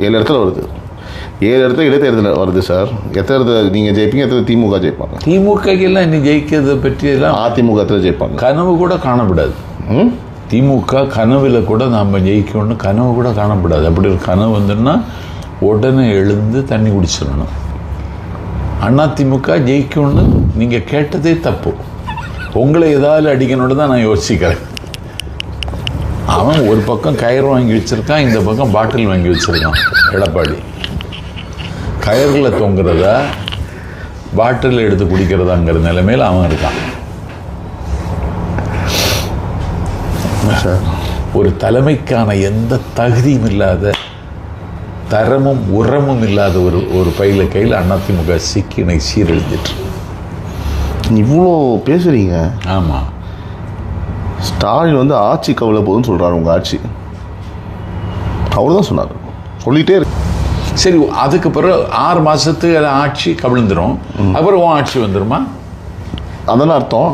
7 இடத்துல வருது. 7 இடத்துல இடைத்தேர்தல் வருது சார். எத்தனை இடத்துல நீங்கள் ஜெயிப்பீங்க, எத்தனை திமுக ஜெயிப்பாங்க? திமுகெல்லாம் இன்னும் ஜெயிக்கிறத பற்றியெல்லாம் அதிமுக எத்தனை ஜெயிப்பாங்க? கனவு கூட காணப்படாது. திமுக கனவில் கூட நாம் ஜெயிக்கணும்னு கனவு கூட காணப்படாது. அப்படி ஒரு கனவு வந்துன்னா உடனே எழுந்து தண்ணி குடிச்சிடணும். அதிமுக ஜெயிக்கணும்னு நீங்கள் கேட்டதே தப்பு. உங்களை ஏதாவது அடிக்கணும்னு தான் நான் யோசிக்கிறேன். அவன் ஒரு பக்கம் கயிறு வாங்கி வச்சுருக்கான், இந்த பக்கம் பாட்டில் வாங்கி வச்சுருக்கான். எடப்பாடி கயிறில் தொங்குறதா பாட்டில் எடுத்து குடிக்கிறதாங்கிற நிலைமையில் அவன் இருக்கான். ஒரு தலைமைக்கான எந்த தகுதியும் இல்லாத, தரமும் உரமும் இல்லாத ஒரு கையில் அதிமுக சிக்கினை சீரழிஞ்சிட்டு. இவ்வளோ பேசுறீங்க. ஆமாம், ஸ்டாலின் வந்து ஆட்சி கவலை போதுன்னு சொல்கிறாரு. உங்கள் ஆட்சி அவர் தான் சொன்னார், சொல்லிகிட்டே இருக்கு. சரி, அதுக்கு பிறகு 6 மாதத்துக்கு ஆட்சி கவிழ்ந்துடும், அப்புறம் உன் ஆட்சி வந்துடுமா? அதெல்லாம் அர்த்தம்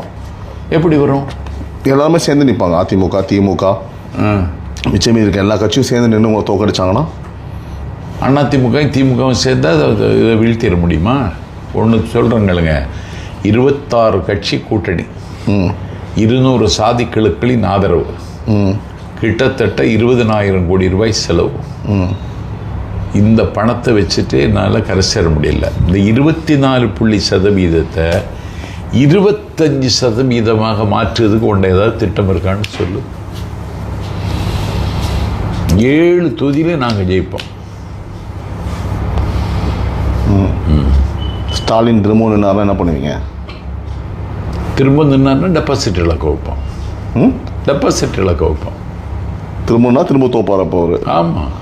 எப்படி வரும்? எல்லாருமே சேர்ந்து நிற்பாங்க. அதிமுக, திமுக, மிச்சமே இருக்க எல்லா கட்சியும் சேர்ந்து நின்று உங்களை தோக்கடிச்சாங்கன்னா அதிமுக திமுகவும் சேர்ந்தா இதை வீழ்த்திட முடியுமா? ஒன்று சொல்கிறேங்களுங்க, 26 கட்சி கூட்டணி, 200 சாதி கிழக்களின் ஆதரவு, கிட்டத்தட்ட 20,000 கோடி ரூபாய் செலவு. இந்த பணத்தை வச்சுட்டு என்னால் கரை சேர முடியல. இந்த 24% 25% மாற்றுறதுக்கு ஒன்று ஏதாவது திட்டம் இருக்கான்னு சொல்லு. 7 தொகுதியிலே நாங்கள் ஜெயிப்போம். ஸ்டாலின் திரும்ப நின்னாருன்னா என்ன பண்ணுவீங்க? திரும்ப நின்னாருன்னா டெபாசிட் இழக்க வைப்போம். டெபாசிட் இழக்க வைப்போம். திரும்பனா திரும்ப தோப்பாரப்போ அவர். ஆமாம்.